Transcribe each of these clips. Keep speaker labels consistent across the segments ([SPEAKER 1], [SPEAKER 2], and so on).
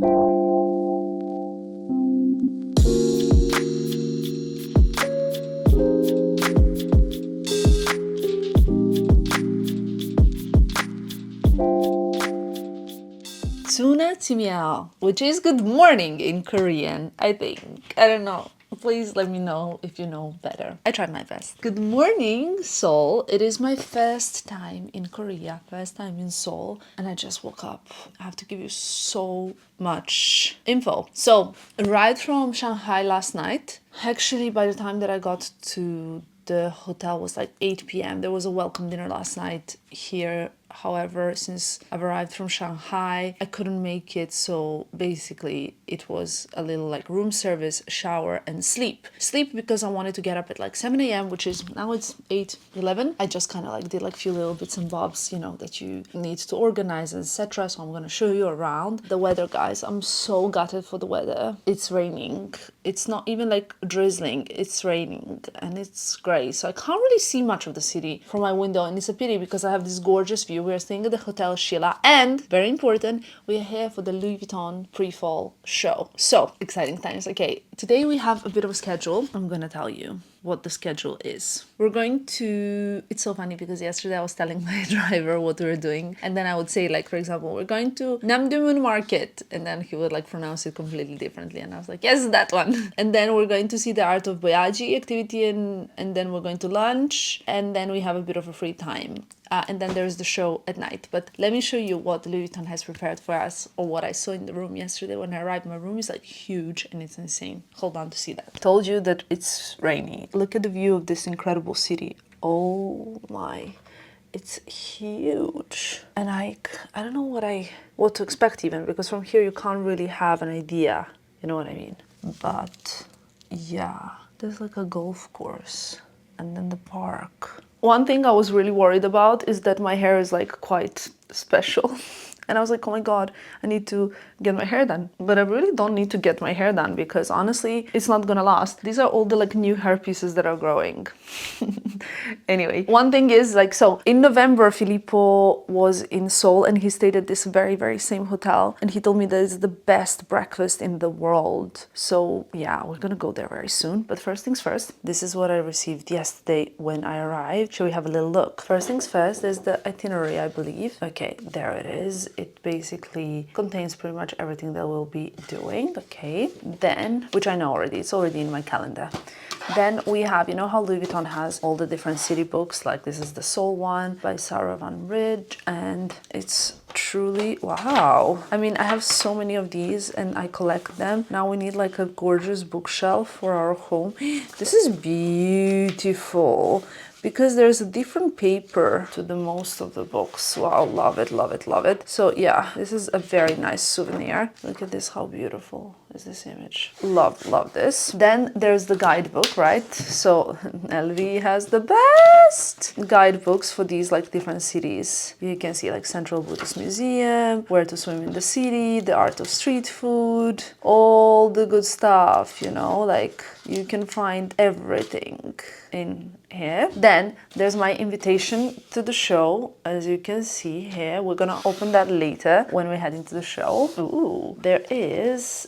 [SPEAKER 1] Tsunatsimiao, which is good morning in Korean, I think. I don't know. Please let me know if you know better. I tried my best. Good morning, Seoul. It is my first time in Korea, first time in Seoul, and I just woke up. I have to give you so much info. So, arrived from Shanghai last night. Actually, by the time that I got to the hotel was like 8 p.m. There was a welcome dinner last night here. However, since I've arrived from Shanghai, I couldn't make it. So basically, it was a little like room service, shower, and sleep. Sleep because I wanted to get up at like 7 a.m., which is now it's 8:11. I just kind of like did like a few little bits and bobs, you know, that you need to organize, etc. So I'm going to show you around. The weather, guys, I'm so gutted for the weather. It's raining. It's not even like drizzling. It's raining and it's gray. So I can't really see much of the city from my window. And it's a pity because I have this gorgeous view. We are staying at the Hotel Sheila, and very important, we are here for the Louis Vuitton pre-fall show. So exciting times. Okay, today we have a bit of a schedule. I'm gonna tell you what the schedule is. We're going to, it's so funny because yesterday I was telling my driver what we were doing, and then I would say, like, for example, we're going to Namdaemun Market, and then he would like pronounce it completely differently, and I was like, yes, that one. And then we're going to see the Art of Boyaji activity, and then we're going to lunch, and then we have a bit of a free time. And then there's the show at night. But let me show you what Louis Vuitton has prepared for us, or what I saw in the room yesterday when I arrived. My room is like huge and it's insane. Hold on to see that. I told you that it's rainy. Look at the view of this incredible city. Oh my, it's huge. And I don't know what to expect even, because from here you can't really have an idea. You know what I mean? But yeah, there's like a golf course and then the park. One thing I was really worried about is that my hair is like quite special. And I was like, oh my God, I need to get my hair done. But I really don't need to get my hair done because honestly, it's not gonna last. These are all the like new hair pieces that are growing. Anyway, one thing is like, so in November, Filippo was in Seoul and he stayed at this very, very same hotel. And he told me that it's the best breakfast in the world. So yeah, we're gonna go there very soon. But first things first, this is what I received yesterday when I arrived. Shall we have a little look? First things first, there's the itinerary, I believe. Okay, there it is. It basically contains pretty much everything that we'll be doing. Okay, then, which I know already, it's already in my calendar. Then we have, you know how Louis Vuitton has all the different city books, like this is the Seoul one by Sarah Van Ridge, and it's truly wow. I mean, I have so many of these and I collect them. Now we need like a gorgeous bookshelf for our home. This is beautiful, because there's a different paper to the most of the books. Wow, love it, love it, love it. So yeah, this is a very nice souvenir. Look at this, how beautiful is this image. Love, love this. Then there's the guidebook, right? So LV has the best guidebooks for these like different cities. You can see like Central Buddhist Museum, Where to Swim in the City, The Art of Street Food, all the good stuff, you know, like you can find everything in here. Then there's my invitation to the show. As you can see here, we're gonna open that later when we head into the show. Ooh, there is,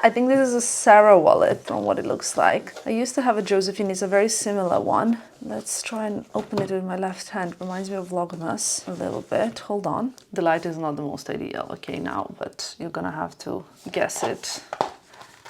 [SPEAKER 1] I think this is a Sarah wallet from what it looks like. I used to have a Josephine, it's a very similar one. Let's try and open it with my left hand. Reminds me of Vlogmas a little bit. Hold on. The light is not the most ideal, okay, now, but you're gonna have to guess it.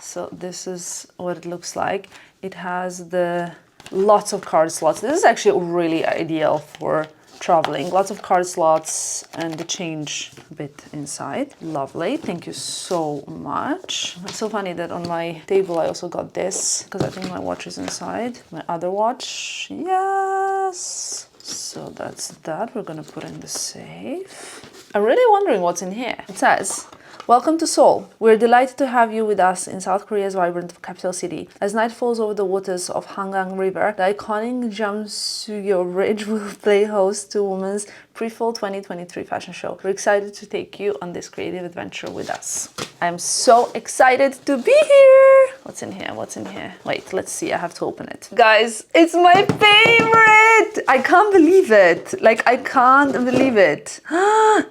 [SPEAKER 1] So this is what it looks like. It has the lots of card slots. This is actually really ideal for traveling. Lots of card slots and the change bit inside. Lovely. Thank you so much. It's so funny that on my table I also got this because I think my watch is inside. My other watch. Yes. So that's that. We're gonna put in the safe. I'm really wondering what's in here. It says, welcome to Seoul. We're delighted to have you with us in South Korea's vibrant capital city. As night falls over the waters of Hangang River, the iconic Jamsugyo Bridge will play host to Women's Pre-Fall 2023 fashion show. We're excited to take you on this creative adventure with us. I'm so excited to be here. What's in here? What's in here? Wait, let's see. I have to open it. Guys, it's my favorite. it! I can't believe it. Like, I can't believe it.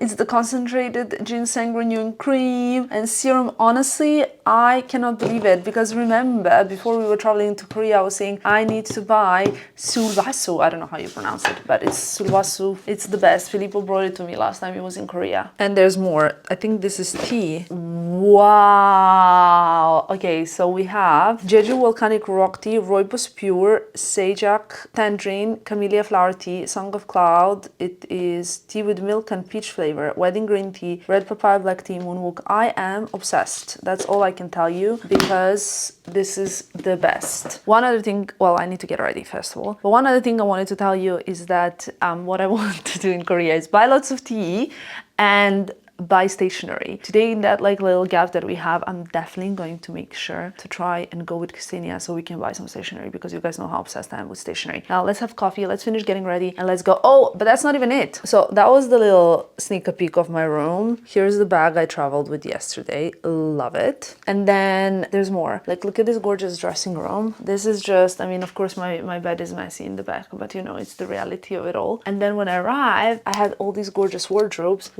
[SPEAKER 1] It's the concentrated ginseng renewing cream and serum. Honestly, I cannot believe it, because remember, before we were traveling to Korea, I was saying I need to buy sulwasu. I don't know how you pronounce it, but it's sulwasu. It's the best. Filippo brought it to me last time he was in Korea. And there's more. I think this is tea. Wow. Okay, so we have Jeju Volcanic Rock Tea, Rooibos Pure, Sejak, Tangerine, Camellia Flower Tea, Song of Cloud. It is tea with milk and peach flavor, Wedding Green Tea, Red Papaya Black Tea, Moonwalk. I am obsessed. That's all I can tell you, because this is the best. One other thing, well, I need to get ready first of all, but one other thing I wanted to tell you is that what I want to do in Korea is buy lots of tea and buy stationery. Today, in that like little gap that we have, I'm definitely going to make sure to try and go with Ksenia so we can buy some stationery, because you guys know how obsessed I am with stationery. Now let's have coffee, let's finish getting ready, and let's go. Oh, but that's not even it. So that was the little sneak peek of my room. Here's the bag I traveled with yesterday. Love it. And then there's more. Like, look at this gorgeous dressing room. This is just, I mean, of course my bed is messy in the back, but you know, it's the reality of it all. And then when I arrived, I had all these gorgeous wardrobes,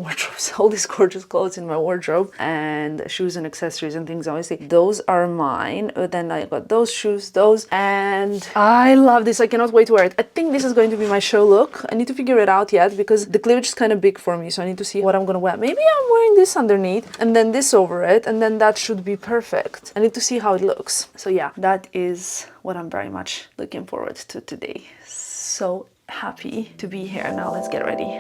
[SPEAKER 1] all these gorgeous clothes in my wardrobe, and shoes and accessories and things. Obviously those are mine. But then I got those shoes, those, and I love this. I cannot wait to wear it. I think this is going to be my show look. I need to figure it out yet, because the cleavage is kind of big for me, so I need to see what I'm gonna wear. Maybe I'm wearing this underneath and then this over it, and then that should be perfect. I need to see how it looks. So yeah, that is what I'm very much looking forward to today. So happy to be here. Now let's get ready.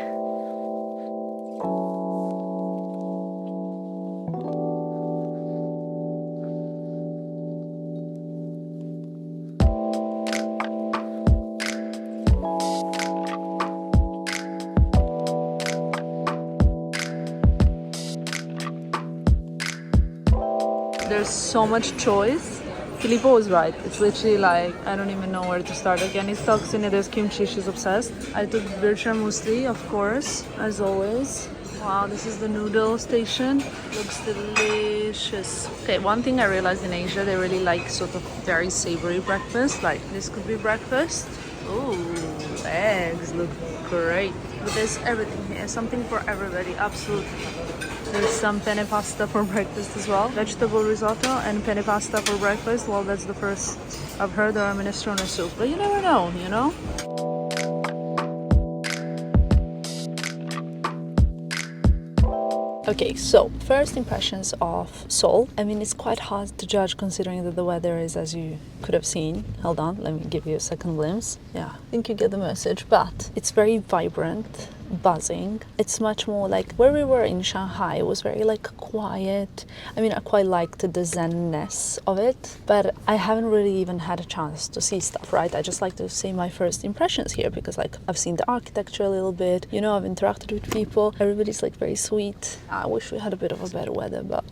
[SPEAKER 1] There's so much choice. Filippo was right. It's literally like, I don't even know where to start. Again, it's Toxin, there's kimchi, she's obsessed. I took bircher muesli, of course, as always. Wow, this is the noodle station. Looks delicious. Okay, one thing I realized in Asia, they really like sort of very savory breakfast. Like, this could be breakfast. Ooh, eggs look great. But there's everything here, something for everybody, absolutely. There's some penne pasta for breakfast as well. Vegetable risotto and penne pasta for breakfast. Well, that's the first I've heard, or a minestrone soup. But you never know, you know? Okay, so first impressions of Seoul. I mean, it's quite hard to judge considering that the weather is, as you could have seen. Hold on, let me give you a second glimpse. Yeah, I think you get the message, but it's very vibrant, buzzing. It's much more like where we were in Shanghai. It was very like quiet. I mean, I quite liked the zen-ness of it, but I haven't really even had a chance to see stuff, right? I just like to say my first impressions here, because like I've seen the architecture a little bit, you know, I've interacted with people. Everybody's like very sweet. I wish we had a bit of a better weather, but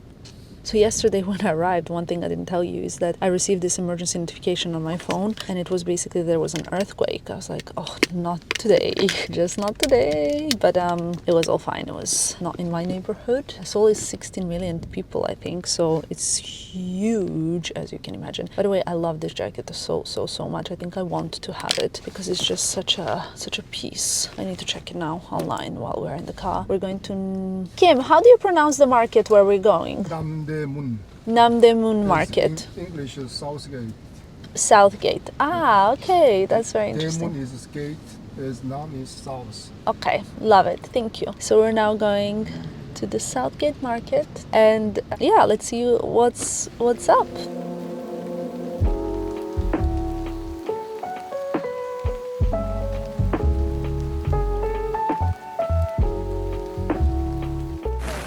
[SPEAKER 1] so yesterday when I arrived, one thing I didn't tell you is that I received this emergency notification on my phone, and it was basically there was an earthquake. I was like, oh, not today, just not today. But it was all fine. It was not in my neighborhood. Seoul is 16 million people, I think, so it's huge, as you can imagine. By the way, I love this jacket so much. I think I want to have it because it's just such a piece. I need to check it now online while we're in the car. We're going to Kim. How do you pronounce the market where we're going? Namdaemun Market.
[SPEAKER 2] In English is Southgate.
[SPEAKER 1] Southgate. Ah, okay. That's very interesting.
[SPEAKER 2] Daemun is gate, is Nam is south.
[SPEAKER 1] Okay, love it. Thank you. So we're now going to the Southgate Market, and yeah, let's see what's up.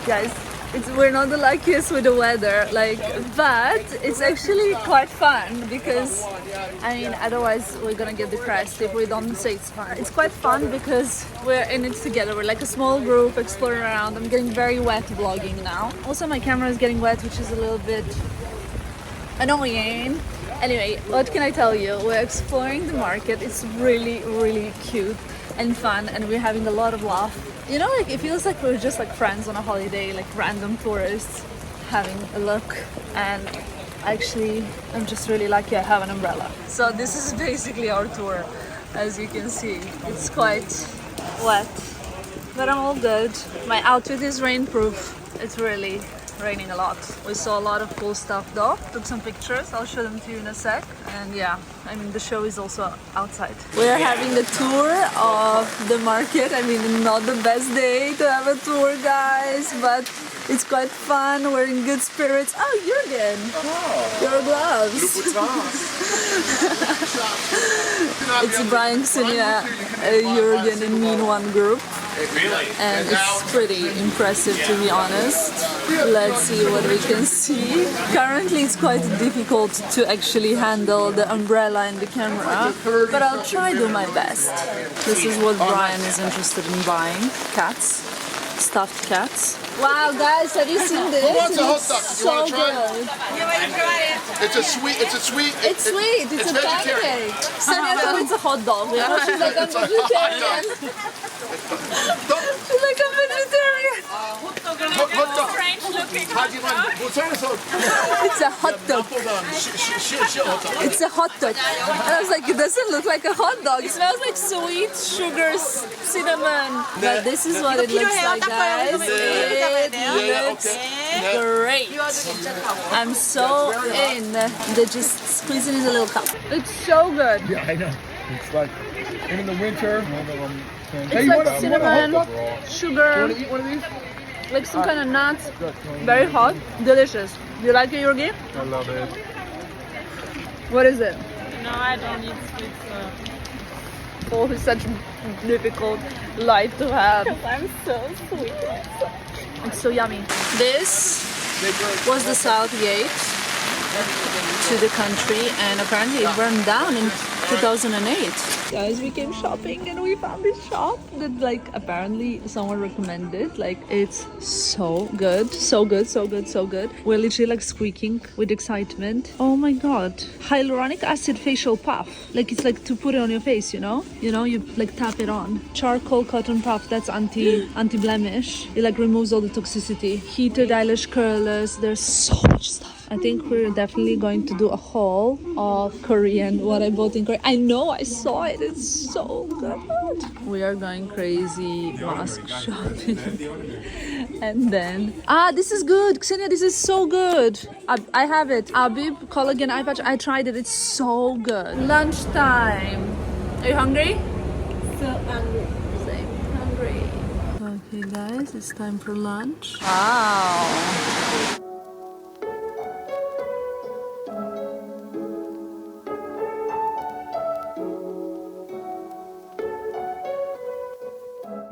[SPEAKER 1] Guys, we're not the luckiest with the weather, but it's actually quite fun, because I mean, otherwise we're gonna get depressed if we don't say it's fun. It's quite fun because we're in it together. We're like a small group exploring around. I'm getting very wet vlogging now. Also, my camera is getting wet, which is a little bit annoying. Anyway, what can I tell you? We're exploring the market. It's really cute and fun, and we're having a lot of laugh. You know, like it feels like we're just like friends on a holiday, like random tourists having a look. And actually, I'm just really lucky I have an umbrella. So this is basically our tour. as you can see. It's quite wet, but I'm all good. My outfit is rainproof. It's really raining a lot. We saw a lot of cool stuff though. Took some pictures. I'll show them to you in a sec. And yeah, I mean the show is also outside. We're having a tour of the market. I mean, not the best day to have a tour, guys, but it's quite fun. We're in good spirits. Oh, Jürgen, your gloves. It's Brian, Ksenia, Jürgen, and me in one group. And it's pretty impressive, to be honest. Let's see what we can see. Currently it's quite difficult to actually handle the umbrella and the camera, but I'll try do my best. This is what Brian is interested in buying. Cats. Stuffed cats. Wow, guys, have you seen this?
[SPEAKER 3] Who wants a hot
[SPEAKER 1] It's
[SPEAKER 3] dog? You
[SPEAKER 1] so
[SPEAKER 3] want to try
[SPEAKER 1] good.
[SPEAKER 3] it? It's sweet.
[SPEAKER 1] It's sweet. It's a
[SPEAKER 3] vegetarian.
[SPEAKER 1] pancake. Sonia thought it's a hot dog. You know, she's like, I'm vegetarian. She's like, I'm vegetarian.
[SPEAKER 3] Hot dog. How do you want?
[SPEAKER 1] It's a hot dog. It's a hot dog. And I was like, it doesn't look like a hot dog. It smells like sweet sugar, cinnamon. But this is what it looks like, guys. It looks great. I'm so in. They're just squeezing in a little cup. It's so good.
[SPEAKER 2] Yeah, I know. It's like in the winter.
[SPEAKER 1] It's like cinnamon, sugar,
[SPEAKER 2] Want to eat one of these?
[SPEAKER 1] like some kind of nuts. Very hot, delicious. You like it, Jürgen?
[SPEAKER 2] I love it.
[SPEAKER 1] What is it?
[SPEAKER 4] No, I don't eat sweet stuff.
[SPEAKER 1] Oh, it's such a difficult life to have.
[SPEAKER 4] I'm so sweet.
[SPEAKER 1] It's so yummy. This was the south gate to the country, and apparently it burned down in 2008. Guys, we came shopping and we found this shop that like apparently someone recommended. Like it's so good, so good, so good, so good. We're literally like squeaking with excitement. Oh my god. Hyaluronic acid facial puff. Like it's like to put it on your face, you know? You know, you like tap it on. Charcoal cotton puff, that's anti-blemish. It like removes all the toxicity. Heated eyelash curlers. There's so much stuff. I think we're definitely going to do a haul of Korean, what I bought in Korea. I know, I saw it. It's so good. We are going crazy mask shopping. And then, this is good. Ksenia, this is so good. I have it. Abib collagen eye patch. I tried it. It's so good. Lunchtime. Are you hungry?
[SPEAKER 4] So hungry.
[SPEAKER 1] Same. Hungry. Okay, guys, it's time for lunch. Wow.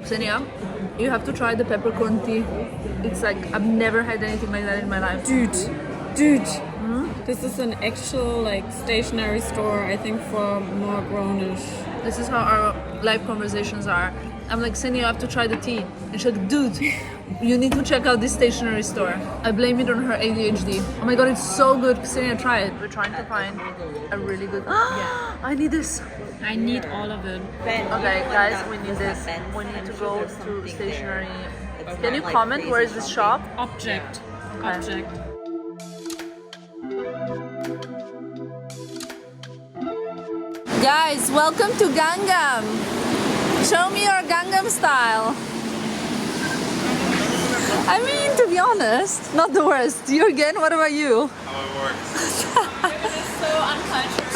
[SPEAKER 1] Ksenia, you have to try the peppercorn tea. It's like, I've never had anything like that in my life.
[SPEAKER 4] Dude. This is an actual like stationery store, I think, for more grownish.
[SPEAKER 1] This is how our live conversations are. I'm like, Ksenia, you have to try the tea. And she's like, dude, you need to check out this stationery store. I blame it on her ADHD. Oh my god, it's so good. Ksenia, try it. We're trying to find a really good... I need this.
[SPEAKER 4] I need all of it.
[SPEAKER 1] Okay, guys, we need this. We need to go to stationery. Can you comment where is this shop?
[SPEAKER 4] Object.
[SPEAKER 1] Okay.
[SPEAKER 4] Object.
[SPEAKER 1] Guys, welcome to Gangnam. Show me your Gangnam style. I mean, to be honest, not the worst. Jürgen, what about you?
[SPEAKER 3] How it works.
[SPEAKER 4] So uncultured.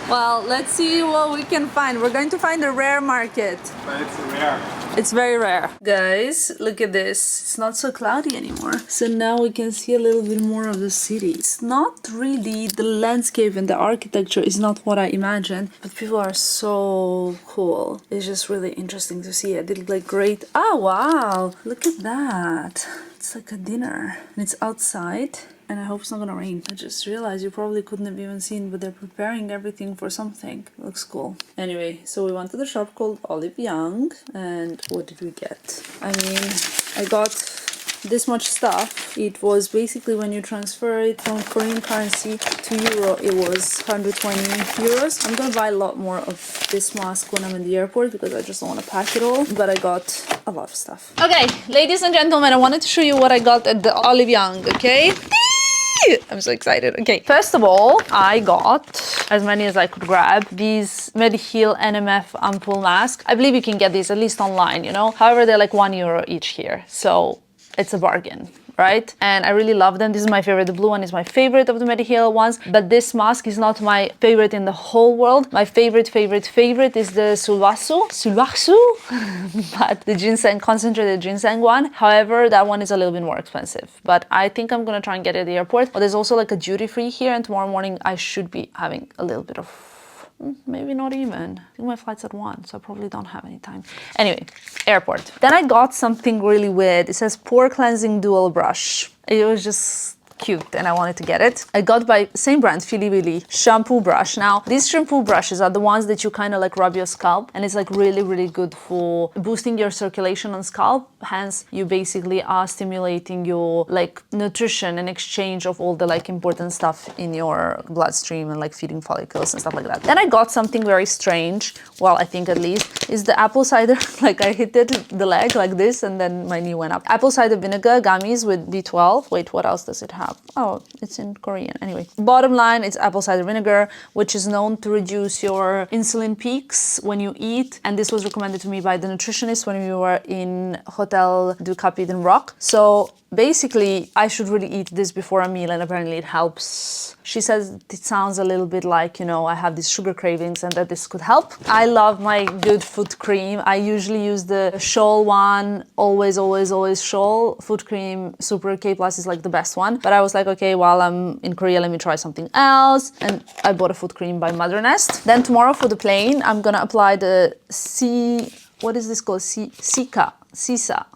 [SPEAKER 1] Well, let's see what we can find. We're going to find a rare market.
[SPEAKER 3] But it's rare.
[SPEAKER 1] It's very rare. Guys, look at this. It's not so cloudy anymore. So now we can see a little bit more of the city. It's not really, the landscape and the architecture is not what I imagined, but people are so cool. It's just really interesting to see it. They look like great. Oh, wow. Look at that. It's like a dinner and it's outside. And I hope it's not gonna rain. I just realized you probably couldn't have even seen, but they're preparing everything for something. It looks cool. Anyway, so we went to the shop called Olive Young, and what did we get? I mean, I got this much stuff. It was basically when you transfer it from Korean currency to euro, it was 120 euros. I'm gonna buy a lot more of this mask when I'm in the airport because I just don't want to pack it all, but I got a lot of stuff. Okay, ladies and gentlemen, I wanted to show you what I got at the Olive Young, okay? I'm so excited. Okay, first of all, I got as many as I could grab. These Mediheal NMF ampoule mask. I believe you can get these at least online, you know. However, they're like €1 each here. So it's a bargain, right? And I really love them. This is my favorite. The blue one is my favorite of the Mediheal ones, but this mask is not my favorite in the whole world. My favorite is the Sulwhasoo, but the ginseng, concentrated ginseng one. However, that one is a little bit more expensive, but I think I'm gonna try and get it at the airport. But there's also like a duty free here, and tomorrow morning I should be having a little bit of, maybe not even. I think my flight's at 1, so I probably don't have any time. Anyway, airport. Then I got something really weird. It says pore cleansing dual brush. It was just cute and I wanted to get it. I got by same brand, Fili Wili shampoo brush. Now, these shampoo brushes are the ones that you kind of like rub your scalp, and it's like really, really good for boosting your circulation on scalp. Hence, you basically are stimulating your like nutrition and exchange of all the like important stuff in your bloodstream and like feeding follicles and stuff like that. Then I got something very strange, well, I think at least, is the apple cider. Like I hit it, the leg like this, and then my knee went up. Apple cider vinegar gummies with B12. Wait, what else does it have? Oh, it's in Korean. Anyway, bottom line, it's apple cider vinegar, which is known to reduce your insulin peaks when you eat. And this was recommended to me by the nutritionist when we were in Hotel du Cap Eden Rock. So basically, I should really eat this before a meal, and apparently it helps. She says it sounds a little bit like, you know, I have these sugar cravings and that this could help. I love my good foot cream. I usually use the Seoul one, always Seoul. Foot cream Super K Plus is like the best one. But I was like, okay, while I'm in Korea, let me try something else. And I bought a foot cream by Mother Nest. Then tomorrow for the plane, I'm gonna apply the what is this called? Sisa.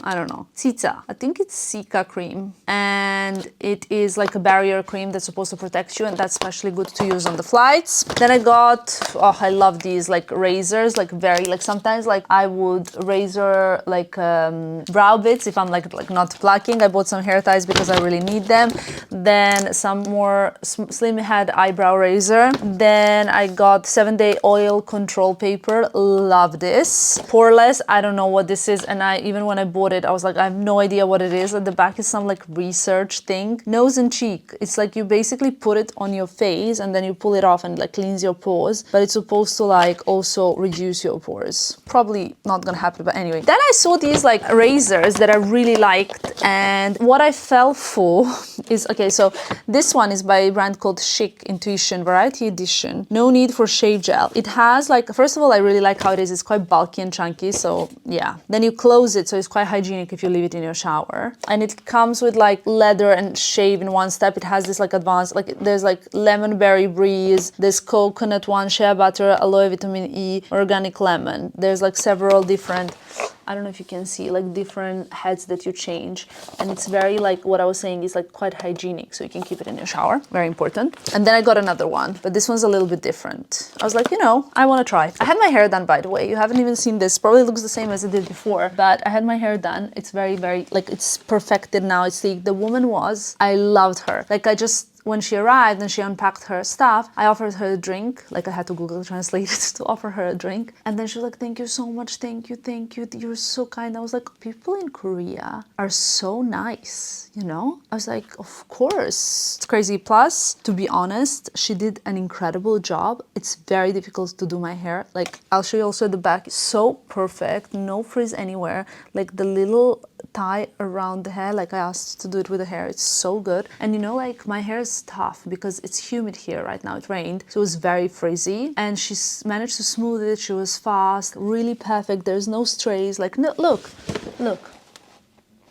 [SPEAKER 1] I don't know. Sitsa. I think it's Sika cream. And it is like a barrier cream that's supposed to protect you, and that's especially good to use on the flights. Then I got, oh, I love these like razors, like very, like sometimes like I would razor like brow bits if I'm like not plucking. I bought some hair ties because I really need them. Then some more slim head eyebrow razor. Then I got 7-day oil control paper. Love this. Poreless. I don't know what this is, and even when I bought it, I was like, I have no idea what it is. At the back is some like research thing. Nose and cheek. It's like you basically put it on your face and then you pull it off and like cleans your pores, but it's supposed to like also reduce your pores. Probably not gonna happen, but anyway. Then I saw these like razors that I really liked, and what I fell for is, okay, so this one is by a brand called Chic Intuition Variety Edition. No need for shave gel. It has like, first of all, I really like how it is. It's quite bulky and chunky, so yeah. Then you close it, so it's quite hygienic if you leave it in your shower. And it comes with like leather and shave in one step. It has this like advanced, like there's like lemon berry breeze, there's coconut one, shea butter, aloe vitamin E, organic lemon. There's like several different, I don't know if you can see, like different heads that you change. And it's very like, what I was saying is like quite hygienic, so you can keep it in your shower. Very important. And then I got another one, but this one's a little bit different. I was like, you know, I want to try. I had my hair done, by the way. You haven't even seen this. Probably looks the same as it did before, but I had my hair done. It's very, very, like it's perfected now. It's the woman was, I loved her. Like when she arrived and she unpacked her stuff, I offered her a drink. Like I had to Google Translate it to offer her a drink. And then she was like, thank you so much. Thank you. You're so kind. I was like, people in Korea are so nice, you know? I was like, of course. It's crazy. Plus, to be honest, she did an incredible job. It's very difficult to do my hair. Like I'll show you also the back. So perfect. No frizz anywhere. Like the little tie around the hair, like I asked to do it with the hair. It's so good. And you know, like my hair is tough because it's humid here right now. It rained, so it was very frizzy, and she managed to smooth it. She was fast, really perfect. There's no strays. Like, no, look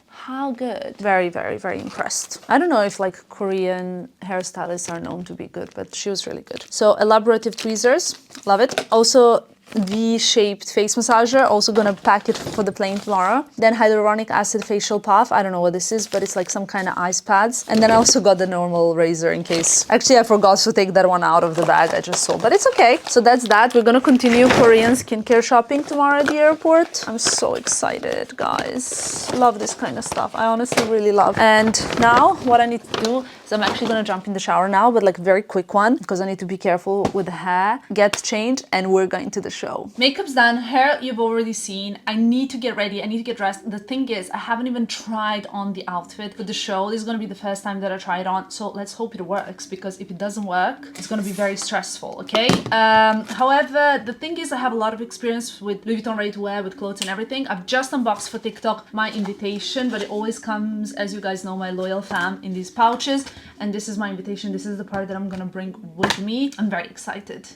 [SPEAKER 1] how good. Very, very, very impressed. I don't know if like Korean hairstylists are known to be good, but she was really good. So elaborative tweezers, love it. Also V-shaped face massager, also gonna pack it for the plane tomorrow. Then hyaluronic acid facial puff. I don't know what this is, but it's like some kind of ice pads. And then I also got the normal razor in case. Actually, I forgot to take that one out of the bag I just saw, but it's okay. So that's that. We're gonna continue Korean skincare shopping tomorrow at the airport. I'm so excited, guys. Love this kind of stuff. I honestly really love. And now what I need to do is So I'm actually gonna jump in the shower now, but like very quick one because I need to be careful with the hair. Get changed and we're going to the show. Makeup's done, hair you've already seen. I need to get ready, I need to get dressed. The thing is, I haven't even tried on the outfit for the show. This is gonna be the first time that I try it on. So let's hope it works, because if it doesn't work, it's gonna be very stressful, okay? However, the thing is, I have a lot of experience with Louis Vuitton ready-to-wear, with clothes and everything. I've just unboxed for TikTok my invitation, but it always comes, as you guys know, my loyal fam, in these pouches. And this is my invitation. This is the part that I'm gonna bring with me. I'm very excited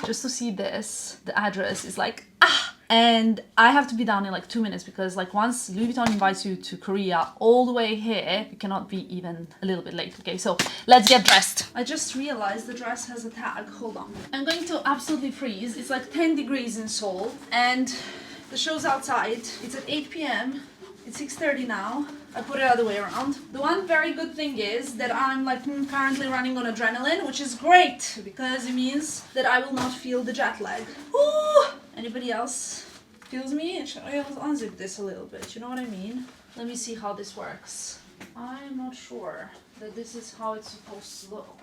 [SPEAKER 1] just to see this. The address is like, and I have to be down in like 2 minutes, because like once Louis Vuitton invites you to Korea all the way here, you cannot be even a little bit late. Okay, so let's get dressed. I just realized the dress has a tag. Hold on. I'm going to absolutely freeze. It's like 10 degrees in Seoul and the show's outside. It's at 8 p.m. It's 6:30 now. I put it other way around. The one very good thing is that I'm like currently running on adrenaline, which is great because it means that I will not feel the jet lag. Ooh! Anybody else feels me? I'll unzip this a little bit, you know what I mean? Let me see how this works. I'm not sure that this is how it's supposed to look.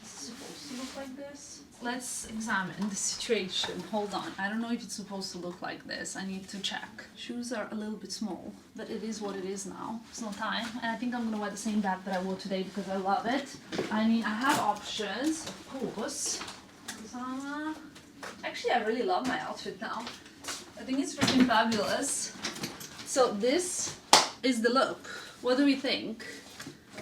[SPEAKER 1] Is it supposed to look like this? Let's examine the situation. Hold on. I don't know if it's supposed to look like this. I need to check. Shoes are a little bit small, but it is what it is now. It's no time. And I think I'm gonna wear the same bag that I wore today because I love it. I mean, I have options, of course. Actually, I really love my outfit now. I think it's freaking fabulous. So this is the look. What do we think?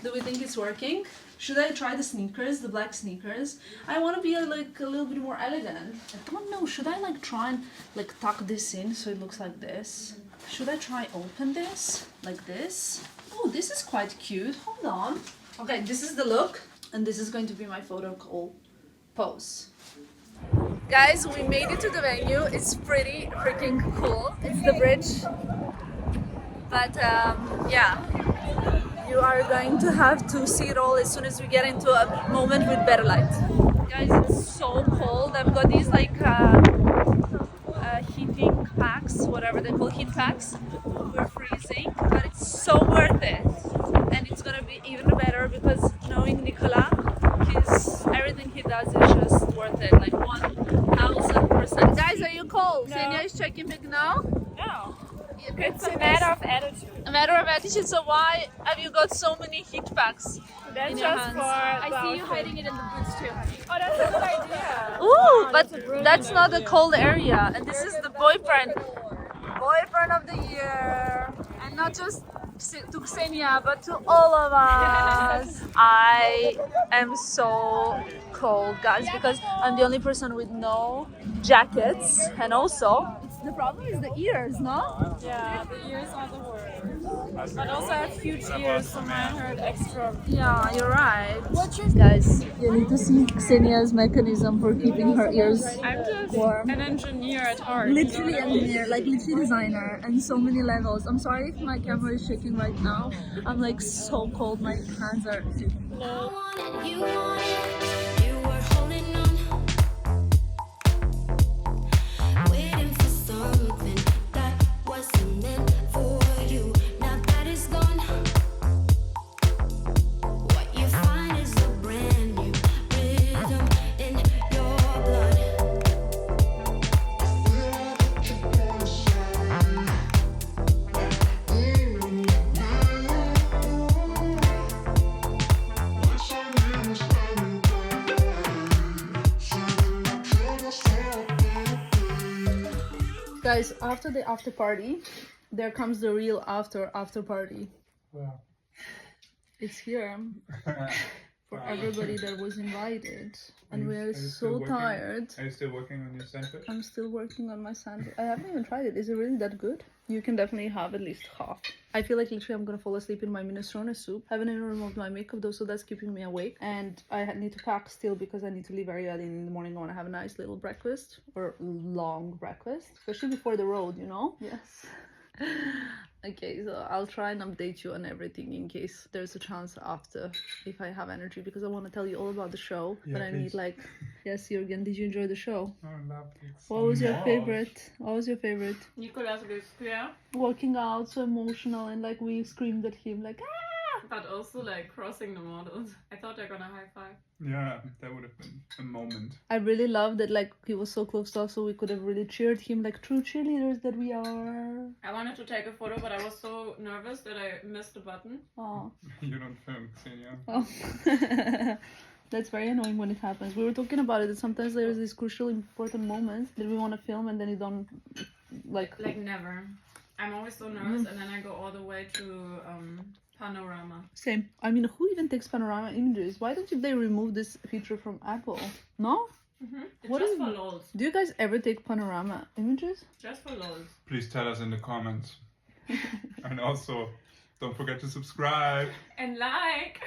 [SPEAKER 1] Do we think it's working? Should I try the sneakers, the black sneakers? I want to be like a little bit more elegant. I don't know, should I like try and like tuck this in so it looks like this? Should I try open this like this? Oh, this is quite cute. Hold on. Okay, this is the look and this is going to be my photo call pose. Guys, we made it to the venue. It's pretty freaking cool. It's the bridge. But yeah. You are going to have to see it all as soon as we get into a moment with better light. Guys, it's so cold. I've got these like heating packs, whatever they call heat packs. We're freezing, but it's so worth it. And it's gonna be even better because knowing Nicolas, everything he does is just worth it, like 1000%. Guys, are you cold? No. Xenia is checking me now?
[SPEAKER 4] No.
[SPEAKER 1] It's
[SPEAKER 4] a matter of attitude.
[SPEAKER 1] A matter of attitude. So why have you got so many heat packs?
[SPEAKER 4] That's
[SPEAKER 1] in your
[SPEAKER 4] just
[SPEAKER 1] hands?
[SPEAKER 4] for.
[SPEAKER 3] I see you hiding it in the boots too, honey.
[SPEAKER 4] Oh, that's a good idea.
[SPEAKER 1] Ooh,
[SPEAKER 4] Wow,
[SPEAKER 1] but that's not a cold area. And this is the boyfriend of the year. And not just to Xenia, but to all of us. I am so cold, guys, because I'm the only person with no jackets. And also, the problem is the ears, no?
[SPEAKER 4] Yeah, the ears are the worst. But also I have huge ears, so mine hurt extra.
[SPEAKER 1] Yeah, you're right. Guys, you need to see Xenia's mechanism for keeping her ears
[SPEAKER 4] I'm just
[SPEAKER 1] warm.
[SPEAKER 4] an engineer at heart.
[SPEAKER 1] Literally engineer, like literally designer, and so many levels. I'm sorry if my camera is shaking right now. I'm like so cold, my hands are shaking.
[SPEAKER 5] You were holding on, waiting for something that wasn't meant for you. Now that is gone, what you find is a brand new rhythm in your blood.
[SPEAKER 1] Guys, after the after party, there comes the real after party.
[SPEAKER 2] Wow.
[SPEAKER 1] It's here for everybody that was invited, and we're
[SPEAKER 2] Are you
[SPEAKER 1] so
[SPEAKER 2] still working?
[SPEAKER 1] tired.
[SPEAKER 2] Are you still working on your sandwich?
[SPEAKER 1] I'm still working on my sandwich. I haven't even tried it. Is it really that good? You can definitely have at least half. I feel like literally I'm gonna fall asleep in my minestrone soup. I haven't even removed my makeup though, so that's keeping me awake. And I need to pack still because I need to leave very early in the morning. I want to have a nice little breakfast or long breakfast, especially before the road, you know? Yes. Okay, so I'll try and update you on everything in case there's a chance after, if I have energy, because I want to tell you all about the show.
[SPEAKER 2] Yeah,
[SPEAKER 1] but I need
[SPEAKER 2] please.
[SPEAKER 1] like, yes, Jürgen, did you enjoy the show?
[SPEAKER 2] Oh, lovely.
[SPEAKER 1] What was your favorite? What was your favorite?
[SPEAKER 4] Nicolas Ghesquière.
[SPEAKER 1] Walking out so emotional and like we screamed at him like ah!
[SPEAKER 4] but also like crossing the models. I thought they're gonna high five.
[SPEAKER 2] Yeah, that would have been a moment.
[SPEAKER 1] I really love that, like, he was so close to us, so we could have really cheered him like true cheerleaders that we are.
[SPEAKER 4] I wanted to take a photo, but I was so nervous that I missed the button.
[SPEAKER 1] Oh.
[SPEAKER 2] You don't film, Xenia.
[SPEAKER 1] Oh. That's very annoying when it happens. We were talking about it, that sometimes there's these crucial important moments that we want to film and then you don't, like
[SPEAKER 4] never. I'm always so nervous, and then I go all the way to panorama.
[SPEAKER 1] Same. I mean, who even takes panorama images? Why don't they remove this feature from Apple? No?
[SPEAKER 4] It's
[SPEAKER 1] What
[SPEAKER 4] just
[SPEAKER 1] is
[SPEAKER 4] for
[SPEAKER 1] it?
[SPEAKER 4] lols.
[SPEAKER 1] Do you guys ever take panorama images?
[SPEAKER 4] Just for lols.
[SPEAKER 2] Please tell us in the comments. And also, don't forget to subscribe.
[SPEAKER 4] And like.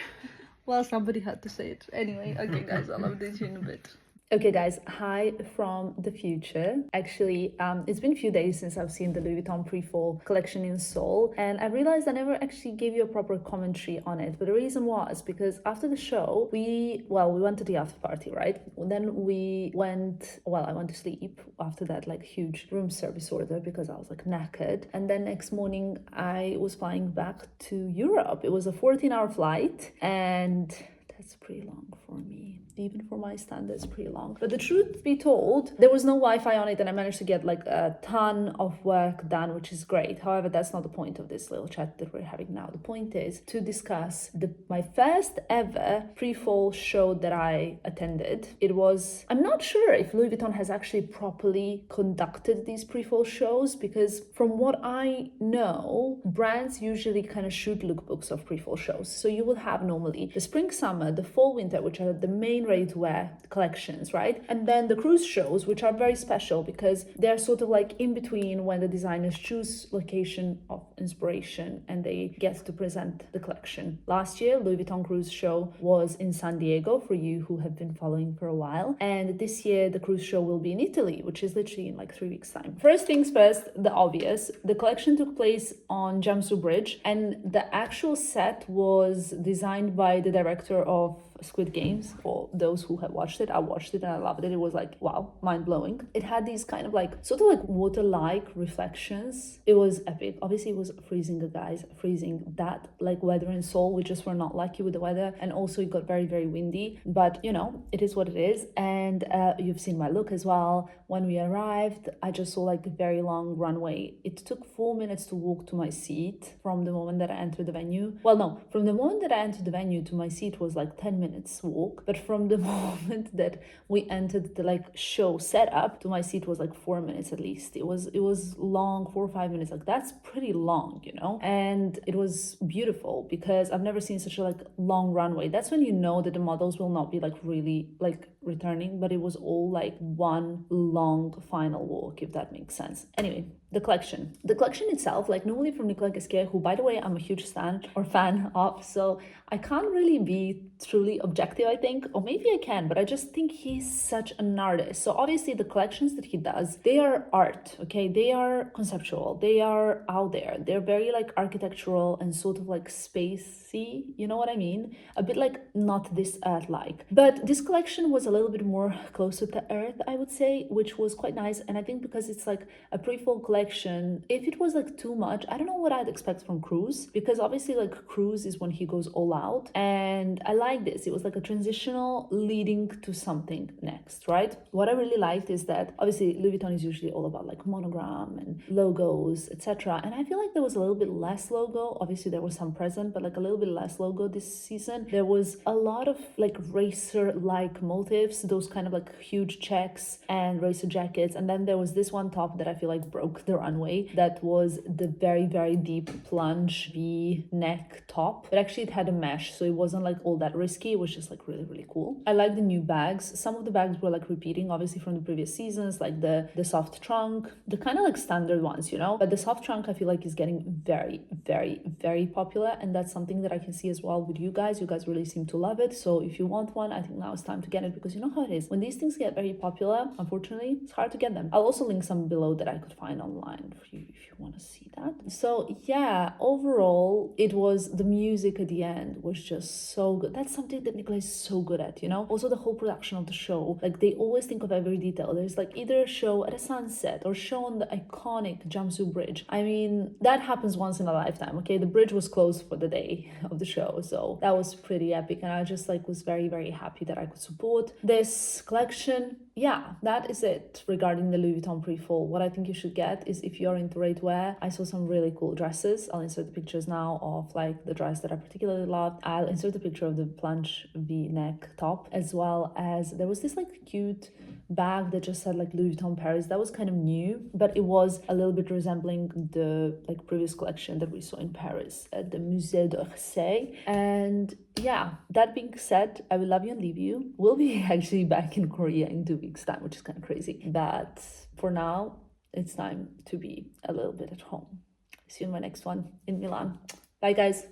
[SPEAKER 1] Well, somebody had to say it. Anyway, okay guys, I'll update you in a bit. Okay guys, hi from the future. Actually, it's been a few days since I've seen the Louis Vuitton pre-fall collection in Seoul, and I realized I never actually gave you a proper commentary on it. But the reason was because after the show, we went to the after party, right? Then I went to sleep after that like huge room service order because I was like knackered. And then next morning I was flying back to Europe. It was a 14-hour flight, and that's pretty long for me. Even for my standards, pretty long. But the truth be told, there was no Wi-Fi on it and I managed to get like a ton of work done, which is great. However, that's not the point of this little chat that we're having now. The point is to discuss my first ever pre-fall show that I attended. It was, I'm not sure if Louis Vuitton has actually properly conducted these pre-fall shows, because from what I know, brands usually kind of shoot lookbooks of pre-fall shows. So you will have normally the spring, summer, the fall, winter, which are the main ready-to-wear collections, right? And then the cruise shows, which are very special because they're sort of like in between when the designers choose location of inspiration and they get to present the collection. Last year, Louis Vuitton cruise show was in San Diego, for you who have been following for a while. And this year, the cruise show will be in Italy, which is literally in like 3 weeks' time. First things first, the obvious. The collection took place on Jamsugyo Bridge, and the actual set was designed by the director of Squid Games. For those who have watched it, I watched it and I loved it. It was like, wow, mind-blowing. It had these kind of like sort of like water-like reflections. It was epic. Obviously it was freezing, guys, freezing. That like weather in Seoul, we just were not lucky with the weather, and also it got very, very windy, but you know, it is what it is. And you've seen my look as well. When we arrived, I just saw like a very long runway. It took 4 minutes to walk to my seat from the moment that I entered the venue. Well, no, from the moment that I entered the venue to my seat was like 10 minutes walk, but from the moment that we entered the like show setup to my seat was like 4 minutes at least. It was long, 4 or 5 minutes. Like that's pretty long, you know. And it was beautiful because I've never seen such a like long runway. That's when you know that the models will not be like really like returning, but it was all like one long final walk, if that makes sense. Anyway, the collection itself, like normally from Nicolas Ghesquière, who by the way I'm a huge fan of, so I can't really be truly objective, I think, or maybe I can, but I just think he's such an artist. So obviously the collections that he does, they are art, okay? They are conceptual, they are out there, they're very like architectural and sort of like spacey, you know what I mean? A bit like not this earth-like. But this collection was a little bit more closer to earth, I would say, which was quite nice. And I think because it's like a pre-fall collection, if it was like too much, I don't know what I'd expect from Cruise, because obviously like Cruise is when he goes all out, and I like this. It was like a transitional leading to something next, right? What I really liked is that obviously Louis Vuitton is usually all about like monogram and logos, etc. And I feel like there was a little bit less logo. Obviously there was some present, but like a little bit less logo this season. There was a lot of like racer-like motifs, those kind of like huge checks and racer jackets. And then there was this one top that I feel like broke the runway. That was the very, very deep plunge V-neck top, but actually it had a mesh, so it wasn't like all that risky. It was just like really, really cool. I like the new bags. Some of the bags were like repeating obviously from the previous seasons, like the soft trunk, the kind of like standard ones, you know, but the soft trunk I feel like is getting very, very, very popular, and that's something that I can see as well with you guys. You guys really seem to love it, so if you want one, I think now it's time to get it, because because you know how it is. When these things get very popular, unfortunately, it's hard to get them. I'll also link some below that I could find online for you if you want to see that. So yeah, overall, it was the music at the end was just so good. That's something that Nicolas is so good at, you know? Also the whole production of the show. Like they always think of every detail. There's like either a show at a sunset or show on the iconic Jamsugyo Bridge. I mean, that happens once in a lifetime, okay? The bridge was closed for the day of the show, so that was pretty epic, and I just like was very, very happy that I could support this collection. Yeah, that is it regarding the Louis Vuitton pre-fall. What I think you should get is if you're into ready-to-wear, I saw some really cool dresses. I'll insert the pictures now of like the dress that I particularly loved. I'll insert the picture of the plunge V-neck top, as well as there was this like cute bag that just said like Louis Vuitton Paris. That was kind of new, but it was a little bit resembling the like previous collection that we saw in Paris at the Musée d'Orsay. And yeah, that being said, I will love you and leave you. We'll be actually back in Korea in 2 weeks time, which is kind of crazy, but for now it's time to be a little bit at home. See you in my next one in Milan. Bye guys.